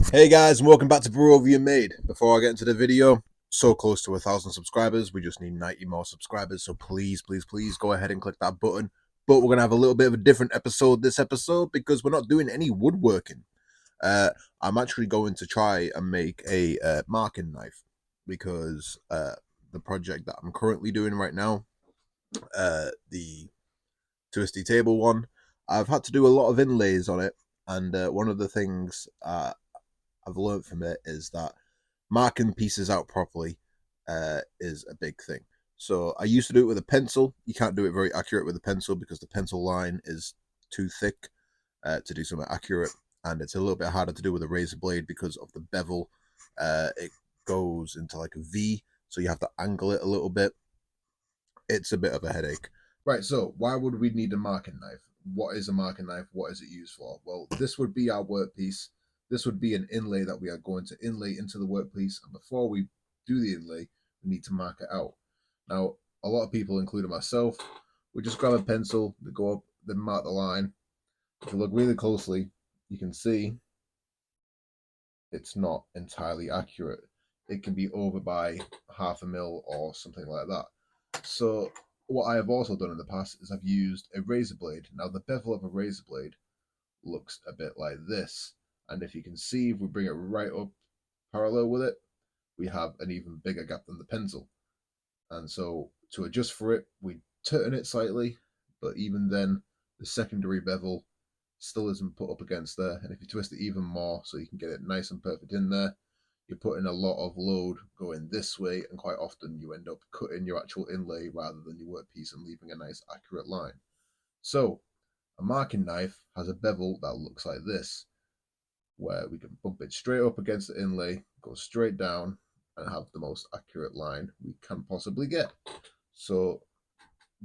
Hey guys, and welcome back to Brew Over Your Made. Before I get into the video, so close to 1,000 subscribers. We just need 90 more subscribers. So please, please, please go ahead and click that button. But we're gonna have a little bit of a different episode this episode because we're not doing any woodworking. Uh, I'm actually going to try and make a marking knife because the project that I'm currently doing right now, the twisty table one, I've had to do a lot of inlays on it, and one of the things I've learned from it is that marking pieces out properly is a big thing. So I used to do it with a pencil. You can't do it very accurate with a pencil because the pencil line is too thick to do something accurate, and it's a little bit harder to do with a razor blade because of the bevel. It goes into like a V, so you have to angle it a little bit. It's a bit of a headache. Right, so why would we need a marking knife? What is a marking knife? What is it used for? Well, this would be our workpiece. This would be an inlay that we are going to inlay into the workpiece. And before we do the inlay, we need to mark it out. Now, a lot of people, including myself, would just grab a pencil, they go up, then mark the line. If you look really closely, you can see it's not entirely accurate. It can be over by half a mil or something like that. So what I have also done in the past is I've used a razor blade. Now the bevel of a razor blade looks a bit like this. And if you can see, if we bring it right up parallel with it, we have an even bigger gap than the pencil. And so to adjust for it, we turn it slightly, but even then, the secondary bevel still isn't put up against there. And if you twist it even more so you can get it nice and perfect in there, you're putting a lot of load going this way, and quite often you end up cutting your actual inlay rather than your workpiece and leaving a nice accurate line. So a marking knife has a bevel that looks like this, where we can bump it straight up against the inlay, go straight down, and have the most accurate line we can possibly get. So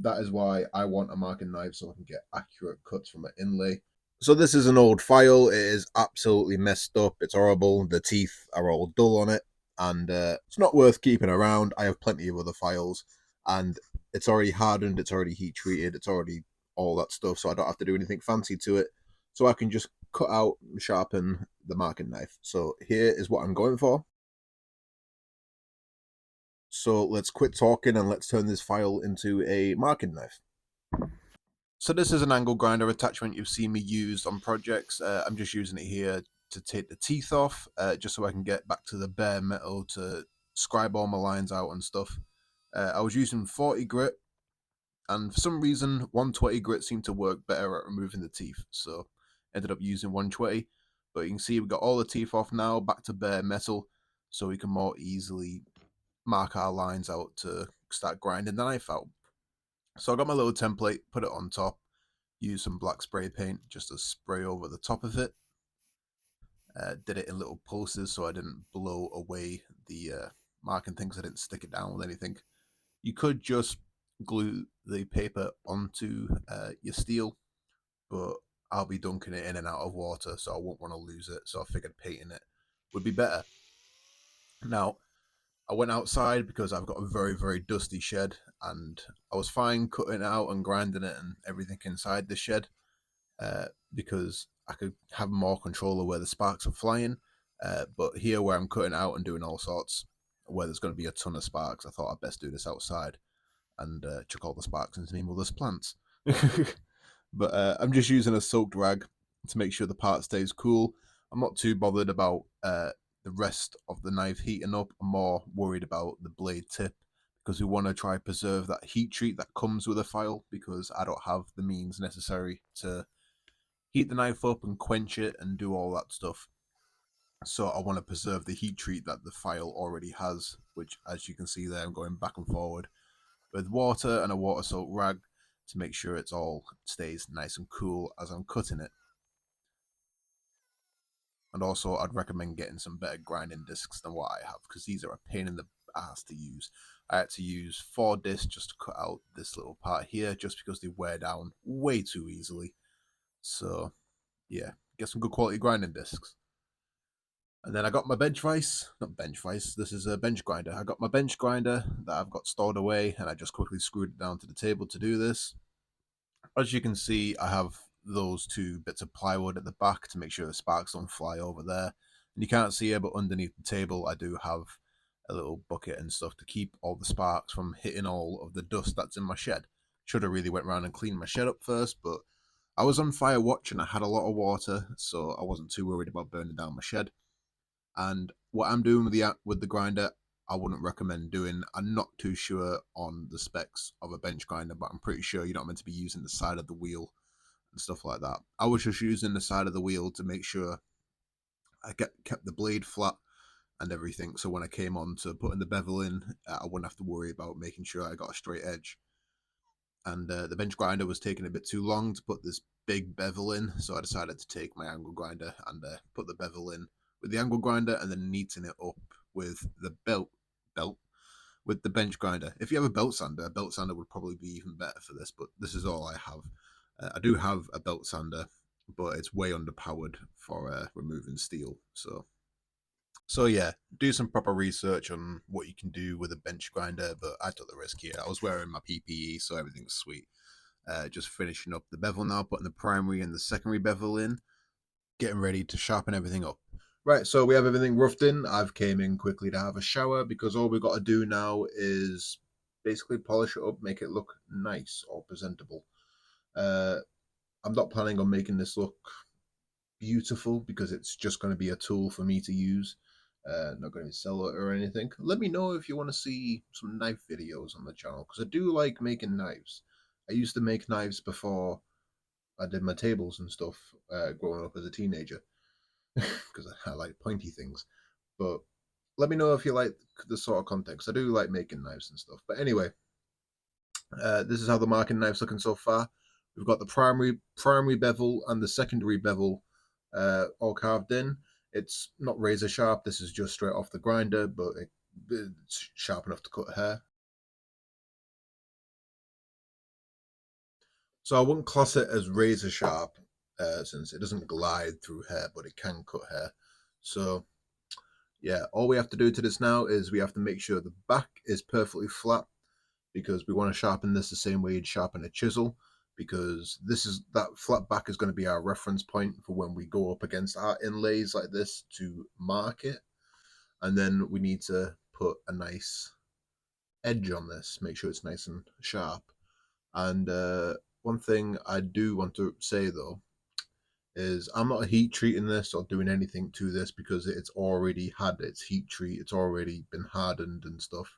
that is why I want a marking knife, so I can get accurate cuts from an inlay. So this is an old file. It is absolutely messed up. It's horrible. The teeth are all dull on it, and it's not worth keeping around. I have plenty of other files, and it's already hardened. It's already heat treated. It's already all that stuff, so I don't have to do anything fancy to it. So I can just cut out, sharpen the marking knife. So here is what I'm going for. So let's quit talking and let's turn this file into a marking knife. So this is an angle grinder attachment you've seen me use on projects. I'm just using it here to take the teeth off, just so I can get back to the bare metal to scribe all my lines out and stuff. I was using 40 grit, and for some reason 120 grit seemed to work better at removing the teeth, so ended up using 120. But you can see we've got all the teeth off now, back to bare metal, so we can more easily mark our lines out to start grinding the knife out. So I got my little template, put it on top, use some black spray paint just to spray over the top of it. Did it in little pulses so I didn't blow away the marking things. I didn't stick it down with anything. You could just glue the paper onto your steel, but I'll be dunking it in and out of water, so I won't want to lose it. So I figured painting it would be better. Now, I went outside because I've got a very, very dusty shed, and I was fine cutting it out and grinding it and everything inside the shed. Because I could have more control of where the sparks are flying. But here, where I'm cutting out and doing all sorts, where there's going to be a ton of sparks, I thought I'd best do this outside and chuck all the sparks into my mother's plants. But I'm just using a soaked rag to make sure the part stays cool. I'm not too bothered about the rest of the knife heating up. I'm more worried about the blade tip because we want to try preserve that heat treat that comes with a file, because I don't have the means necessary to heat the knife up and quench it and do all that stuff. So I want to preserve the heat treat that the file already has, which, as you can see there, I'm going back and forward with water and a water soaked rag to make sure it's all stays nice and cool as I'm cutting it. And also, I'd recommend getting some better grinding discs than what I have, because these are a pain in the ass to use. I had to use 4 discs just to cut out this little part here, just because they wear down way too easily. So yeah, get some good quality grinding discs. And then I got my bench vise, not bench vise, this is a bench grinder. I got my bench grinder that I've got stored away, and I just quickly screwed it down to the table to do this. As you can see, I have those 2 bits of plywood at the back to make sure the sparks don't fly over there. And you can't see it, but underneath the table I do have a little bucket and stuff to keep all the sparks from hitting all of the dust that's in my shed. Should have really went around and cleaned my shed up first, but I was on fire watch and I had a lot of water, so I wasn't too worried about burning down my shed. And what I'm doing with the grinder, I wouldn't recommend doing. I'm not too sure on the specs of a bench grinder, but I'm pretty sure you're not meant to be using the side of the wheel and stuff like that. I was just using the side of the wheel to make sure I kept the blade flat and everything. So when I came on to putting the bevel in, I wouldn't have to worry about making sure I got a straight edge. And the bench grinder was taking a bit too long to put this big bevel in, so I decided to take my angle grinder and put the bevel in with the angle grinder and then neaten it up with the belt with the bench grinder. If you have a belt sander would probably be even better for this, but this is all I have. I do have a belt sander, but it's way underpowered for removing steel. So yeah, do some proper research on what you can do with a bench grinder. But I took the risk here. I was wearing my PPE, so everything's sweet. Just finishing up the bevel now, putting the primary and the secondary bevel in, getting ready to sharpen everything up. Right, so we have everything roughed in. I've came in quickly to have a shower because all we've got to do now is basically polish it up, make it look nice or presentable. Uh, I'm not planning on making this look beautiful because it's just going to be a tool for me to use. Not going to sell it or anything. Let me know if you want to see some knife videos on the channel because I do like making knives. I used to make knives before I did my tables and stuff growing up as a teenager because I like pointy things. But let me know if you like the sort of context. I do like making knives and stuff. But anyway, this is how the marking knife's looking so far. We've got the primary bevel and the secondary bevel all carved in. It's not razor sharp. This is just straight off the grinder, but it's sharp enough to cut hair. So I wouldn't class it as razor sharp since it doesn't glide through hair, but it can cut hair. So yeah, all we have to do to this now is we have to make sure the back is perfectly flat because we want to sharpen this the same way you'd sharpen a chisel because that flat back is going to be our reference point for when we go up against our inlays like this to mark it. And then we need to put a nice edge on this, make sure it's nice and sharp. And one thing I do want to say though is I'm not heat treating this or doing anything to this because it's already had its heat treat, it's already been hardened and stuff.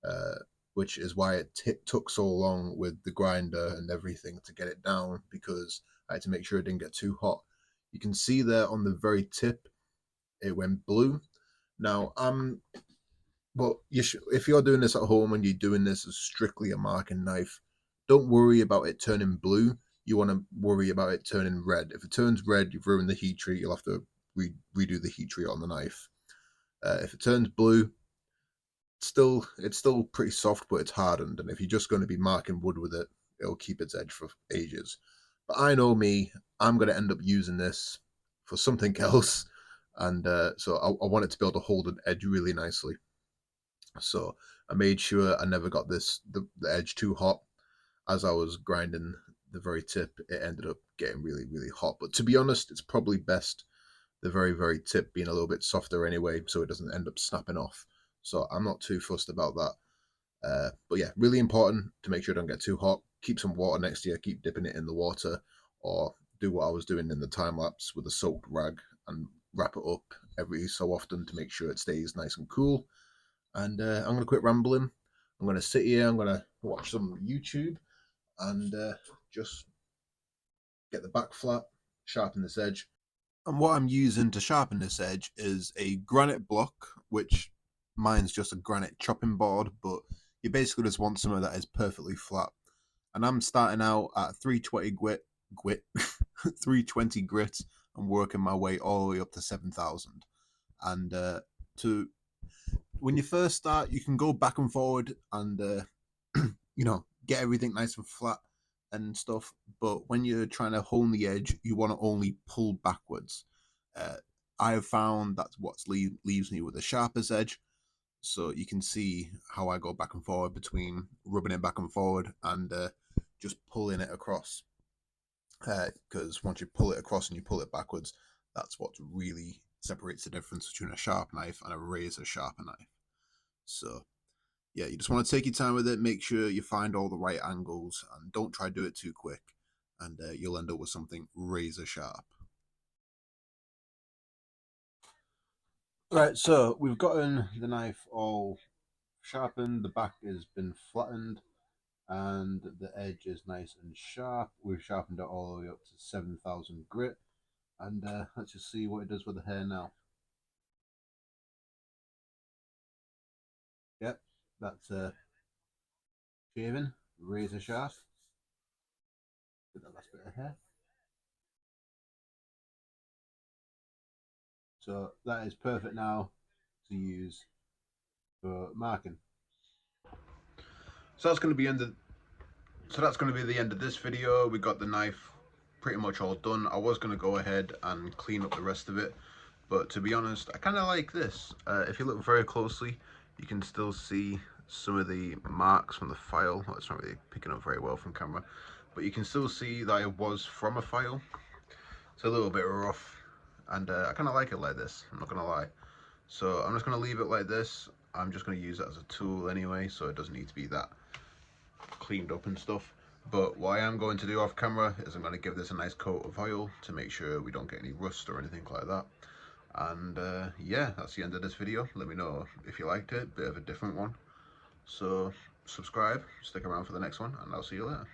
Uh, which is why it took so long with the grinder and everything to get it down because I had to make sure it didn't get too hot. You can see there on the very tip, it went blue. Now, but if you're doing this at home and you're doing this as strictly a marking knife, don't worry about it turning blue. You want to worry about it turning red. If it turns red, you've ruined the heat treat. You'll have to redo the heat treat on the knife. If it turns blue, it's still pretty soft, but it's hardened. And if you're just going to be marking wood with it, it'll keep its edge for ages. But I know me, I'm going to end up using this for something else, and so I want it to be able to hold an edge really nicely. So I made sure I never got the edge too hot. As I was grinding the very tip, it ended up getting really hot. But to be honest, it's probably best the very tip being a little bit softer anyway, so it doesn't end up snapping off. So I'm not too fussed about that. But yeah, really important to make sure it don't get too hot. Keep some water next to you, keep dipping it in the water, or do what I was doing in the time lapse with a soaked rag and wrap it up every so often to make sure it stays nice and cool. And I'm going to quit rambling. I'm going to sit here, I'm going to watch some YouTube and just get the back flat, sharpen this edge. And what I'm using to sharpen this edge is a granite block, which mine's just a granite chopping board, but you basically just want something that is perfectly flat. And I'm starting out at 320 grit 320 grit and working my way all the way up to 7,000. And to when you first start, you can go back and forward and get everything nice and flat and stuff. But when you're trying to hone the edge, you want to only pull backwards. Uh, I have found that's what leaves me with the sharpest edge. So you can see how I go back and forward between rubbing it back and forward and just pulling it across. Because once you pull it across and you pull it backwards, that's what's really separates the difference between a sharp knife and a razor sharper knife. So yeah, you just want to take your time with it, make sure you find all the right angles, and don't try to do it too quick, and you'll end up with something razor sharp. Right, so we've gotten the knife all sharpened, the back has been flattened, and the edge is nice and sharp. We've sharpened it all the way up to 7,000 grit, and let's just see what it does with the hair now. Yep, that's shaven, razor sharp. Get that last bit of hair. So that is perfect now to use for marking. So that's going to be the end of this video. We got the knife pretty much all done. I was going to go ahead and clean up the rest of it, but to be honest, I kind of like this. If you look very closely, you can still see some of the marks from the file. Well, it's not really picking up very well from camera, but you can still see that it was from a file. It's a little bit rough, and I kind of like it like this, I'm not going to lie. So I'm just going to leave it like this. I'm just going to use it as a tool anyway, so it doesn't need to be that cleaned up and stuff. But what I am going to do off camera is I'm going to give this a nice coat of oil to make sure we don't get any rust or anything like that. And yeah, that's the end of this video. Let me know if you liked it, bit of a different one. So subscribe, stick around for the next one, and I'll see you later.